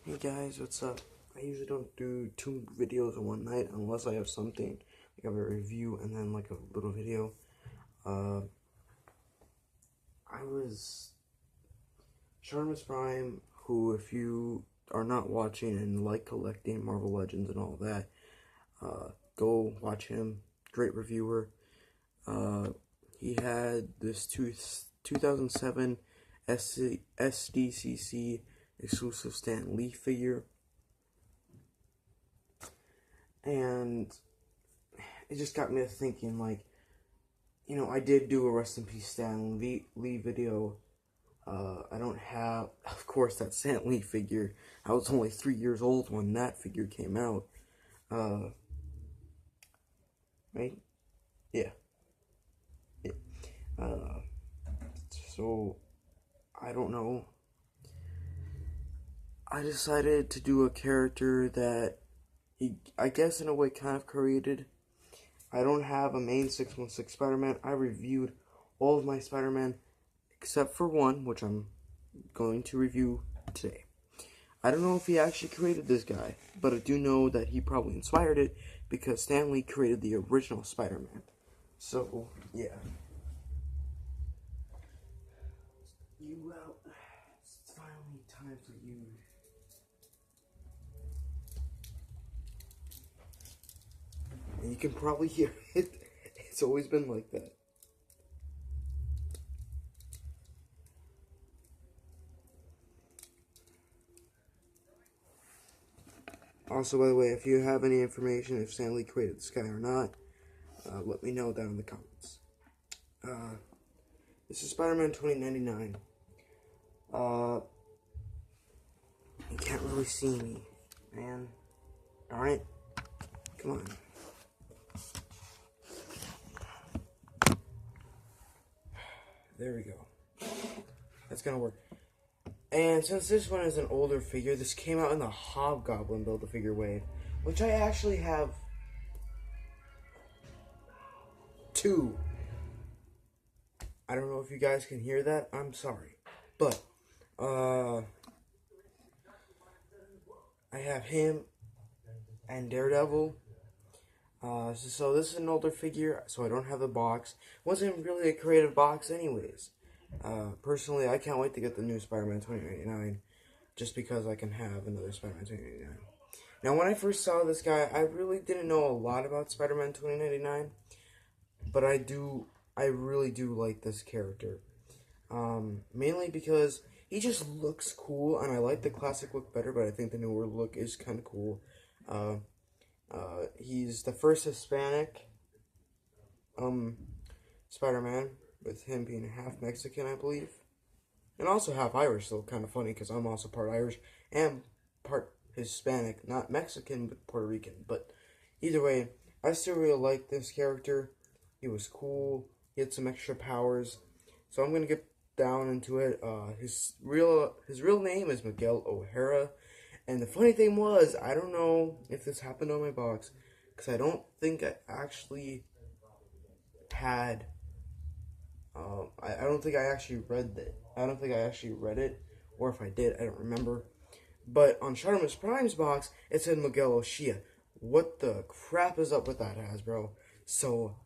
Hey guys, what's up? I usually don't do 2 videos in one night unless I have something like I have a review and then like a little video. Uh, I was Sharmus Prime, who if you are not watching and like collecting Marvel Legends and all that, go watch him. Great reviewer. Uh, he had this 2007 SDCC exclusive Stan Lee figure. And it just got me to thinking, like, I did do a Rest in Peace Stan Lee video. I don't have, of course, that Stan Lee figure. I was only 3 years old when that figure came out. Right? Yeah. Yeah. Uh, so, I don't know. I decided to do a character that he, I guess, in a way, kind of created. I don't have a main 616 Spider-Man. I reviewed all of my Spider-Man except for one, which I'm going to review today. I don't know if he actually created this guy, but I do know that he probably inspired it because Stan Lee created the original Spider-Man. So, yeah. You out. It's finally time for you. And you can probably hear it. It's always been like that. Also, by the way, if you have any information if Stan Lee created this guy or not, let me know down in the comments. This is Spider-Man 2099. You can't really see me, man. Alright? Come on. There we go. That's gonna work. And since this one is an older figure, this came out in the Hobgoblin Build-A-Figure wave, which I actually have 2. I don't know if you guys can hear that. I'm sorry. But, I have him and Daredevil. So this is an older figure, so I don't have the box. Wasn't really a creative box anyways. Personally, I can't wait to get the new Spider-Man 2099, just because I can have another Spider-Man 2099. Now, when I first saw this guy, I really didn't know a lot about Spider-Man 2099, but I really do like this character. Mainly because he just looks cool, and I like the classic look better, but I think the newer look is kind of cool. He's the first Hispanic, Spider-Man, with him being half Mexican, I believe. And also half Irish, so kind of funny, because I'm also part Irish and part Hispanic. Not Mexican, but Puerto Rican. But either way, I still really like this character. He was cool. He had some extra powers. So I'm going to get down into it. His real name is Miguel O'Hara. And the funny thing was, I don't know if this happened on my box, because I don't think I actually had, I don't think I actually read it. I don't think I actually read it, or if I did, I don't remember. But on Sharmus Prime's box, it said Miguel O'Shea. What the crap is up with that, Hasbro? So,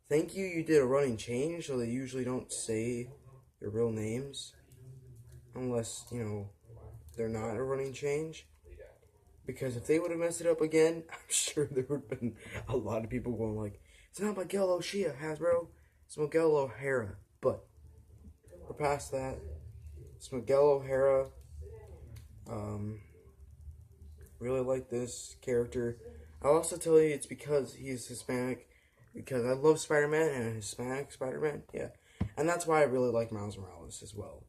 thank you, you did a running change, so they usually don't say your real names, unless, they're not a running change. Because if they would have messed it up again, I'm sure there would have been a lot of people going like, it's not Miguel O'Shea, Hasbro. It's Miguel O'Hara. But we're past that. It's Miguel O'Hara. Really like this character. I'll also tell you it's because he's Hispanic. Because I love Spider-Man and a Hispanic Spider-Man. Yeah. And that's why I really like Miles Morales as well.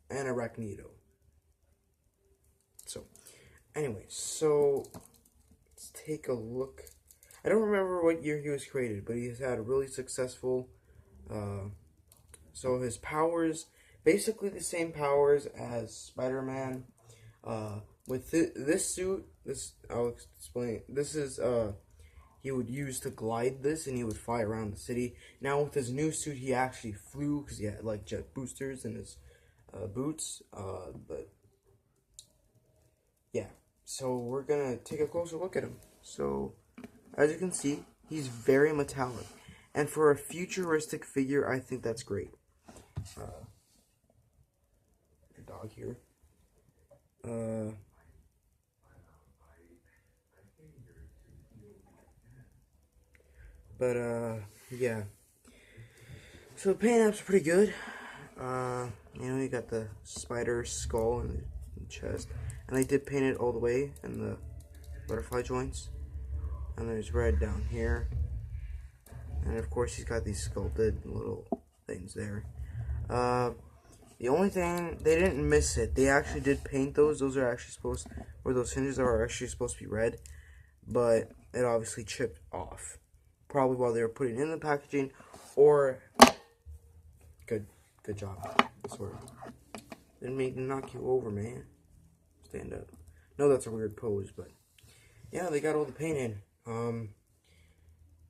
And Arachnito. So, anyway, let's take a look. I don't remember what year he was created, but he's had a really successful, so his powers, basically the same powers as Spider-Man. With this suit, I'll explain, this is, he would use to glide this, and he would fly around the city. Now, with his new suit, he actually flew, because he had, like, jet boosters in his, boots, but So we're gonna take a closer look at him. So, as you can see, he's very metallic. And for a futuristic figure, I think that's great. The dog here. Yeah. So the paint app's pretty good. You got the spider skull and the chest. And I did paint it all the way in the butterfly joints. And there's red down here. And of course he's got these sculpted little things there. The only thing, they didn't miss it. They actually did paint those. Those are actually supposed, where those hinges are actually supposed to be red. But it obviously chipped off. Probably while they were putting it in the packaging. Or, good job. Sort of. Didn't make knock you over, man. Stand up. No, that's a weird pose, but yeah, they got all the paint in.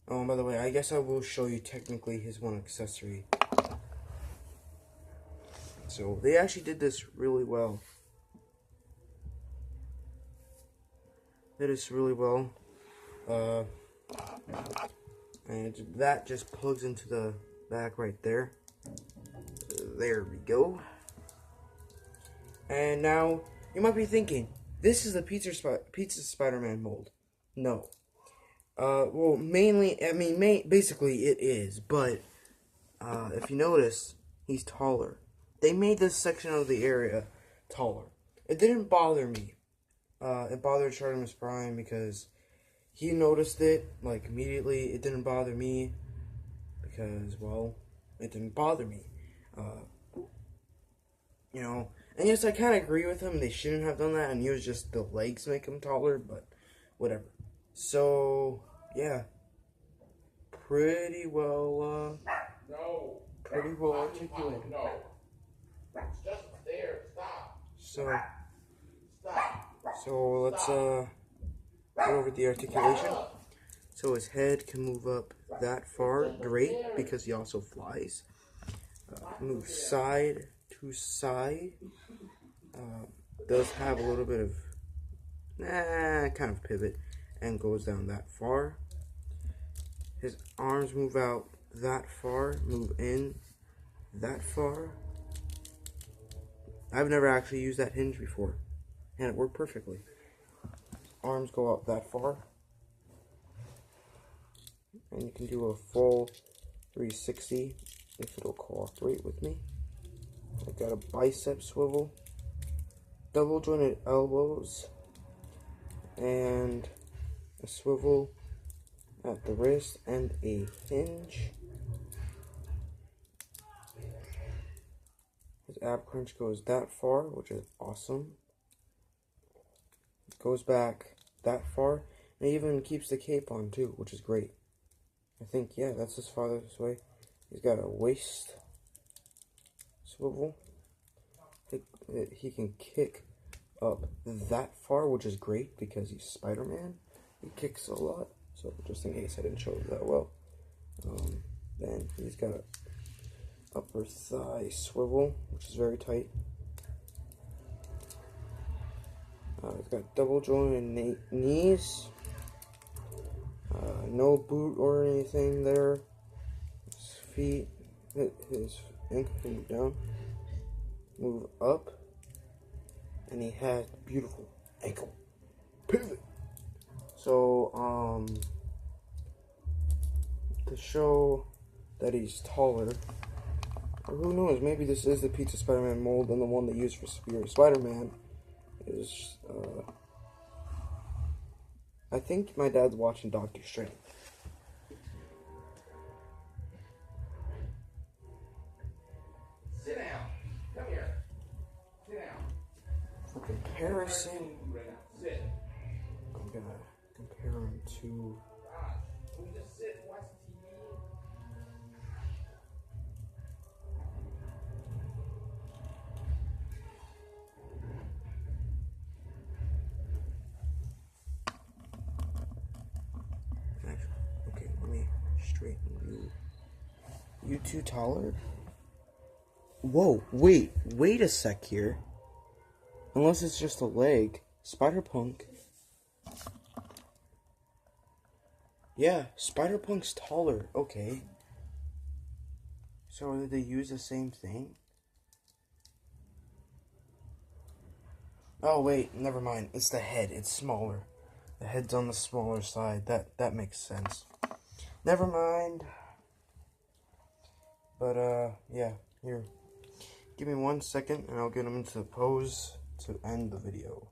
Oh, by the way, I guess I will show you technically his one accessory. So they actually did this really well. Did this really well. And that just plugs into the back right there. There we go. And now you might be thinking, this is the pizza Spider-Man mold. No. Well, mainly, I mean, basically it is, but if you notice, he's taller. They made this section of the area taller. It didn't bother me. It bothered Chartimus Prime because he noticed it, like, immediately. It didn't bother me because, well, it didn't bother me. You know, and yes, I kind of agree with him. They shouldn't have done that, and it was just the legs make him taller, but whatever. So, yeah. Pretty well articulated. No. It's just there. Stop. So let's go over the articulation. So his head can move up that far, great, because he also flies. Move side to side. Does have a little bit of kind of pivot and goes down that far. His arms move out that far, move in that far. I've never actually used that hinge before, and it worked perfectly. Arms go up that far, and you can do a full 360 if it'll cooperate with me. I've got a bicep swivel, double jointed elbows, and a swivel at the wrist and a hinge. His ab crunch goes that far, which is awesome. It goes back that far, and it even keeps the cape on too, which is great. I think, yeah, that's as far this way. He's got a waist swivel. He can kick up that far, which is great because he's Spider-Man. He kicks a lot, so just in case I didn't show it that well. Then he's got a upper thigh swivel, which is very tight. He's got double jointed knees. No boot or anything there. His feet, his ankle can move down, move up, and he has beautiful ankle pivot. So, to show that he's taller, or who knows, maybe this is the Pizza Spider-Man mold, and the one they used for Spider-Man is, I think my dad's watching Doctor Strange. Sit down. Come here. Sit down. For comparison, Sit. I'm gonna compare him to... Can we just sit and watch TV? Okay, let me straighten you. You two taller? Whoa, wait a sec here. Unless it's just a leg. Spider-Punk Yeah, Spider-Punk's taller. Okay. So did they use the same thing? Oh wait, never mind. It's the head. It's smaller. The head's on the smaller side. That makes sense. Never mind. But yeah. Here. Give me 1 second and I'll get him into the pose to end the video.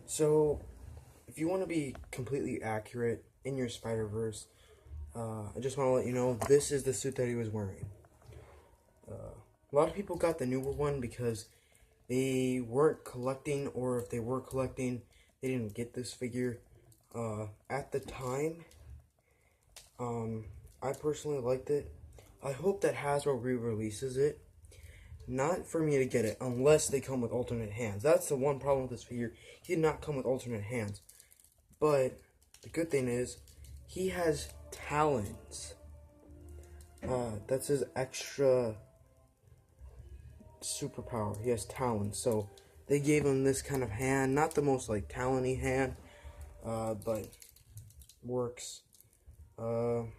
So, if you want to be completely accurate in your Spider-Verse, I just want to let you know this is the suit that he was wearing. A lot of people got the newer one because they weren't collecting, or if they were collecting, they didn't get this figure. At the time, I personally liked it. I hope that Hasbro re-releases it. Not for me to get it, unless they come with alternate hands. That's the one problem with this figure. He did not come with alternate hands. But the good thing is, he has talons. That's his extra superpower. He has talons. So they gave him this kind of hand. Not the most like talony hand, but works. So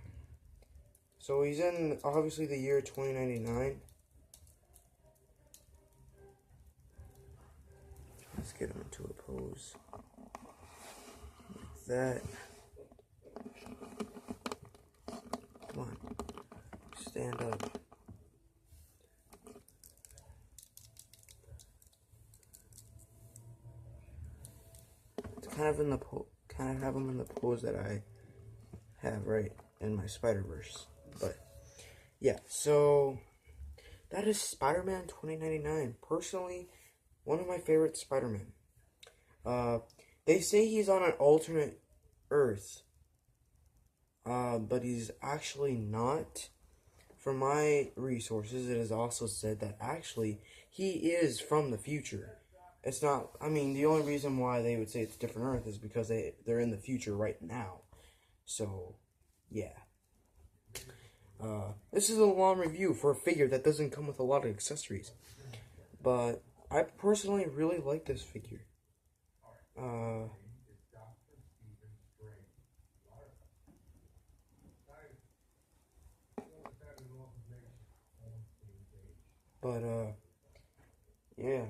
he's in obviously the year 2099. Let's get him into a pose like that. Come on, stand up. It's kind of have him in the pose that I have right in my Spider-Verse. But yeah, so that is Spider-Man 2099. Personally, one of my favorite Spider-Man. They say he's on an alternate Earth, but he's actually not. From my resources, it is also said that actually he is from the future. It's not, I mean, the only reason why they would say it's a different Earth is because they're in the future right now. So, yeah. This is a long review for a figure that doesn't come with a lot of accessories. But I personally really like this figure. Yeah.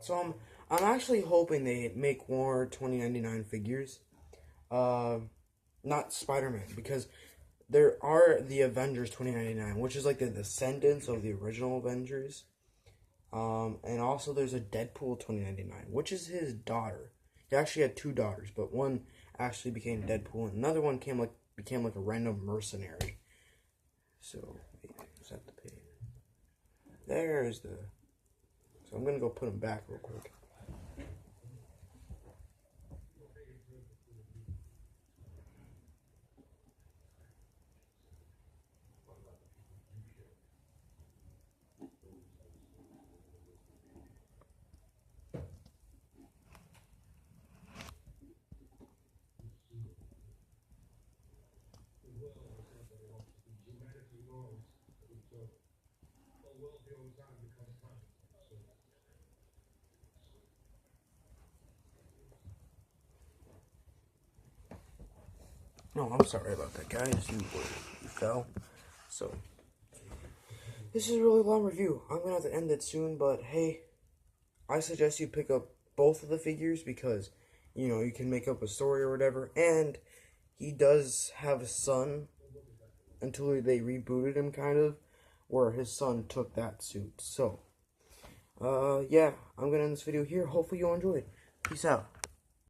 So I'm actually hoping they make more 2099 figures. Not Spider-Man, because there are the Avengers 2099, which is like the descendants of the original Avengers. And also there's a Deadpool 2099, which is his daughter. He actually had 2 daughters, but one actually became Deadpool, and another one became like a random mercenary. So, wait, is that the page? There's the... So I'm gonna go put him back real quick. No, I'm sorry about that, guys. You fell. So, this is a really long review. I'm gonna have to end it soon, but hey, I suggest you pick up both of the figures because, you know, you can make up a story or whatever. And he does have a son until they rebooted him, kind of, where his son took that suit. So, yeah, I'm gonna end this video here. Hopefully you all enjoyed. Peace out.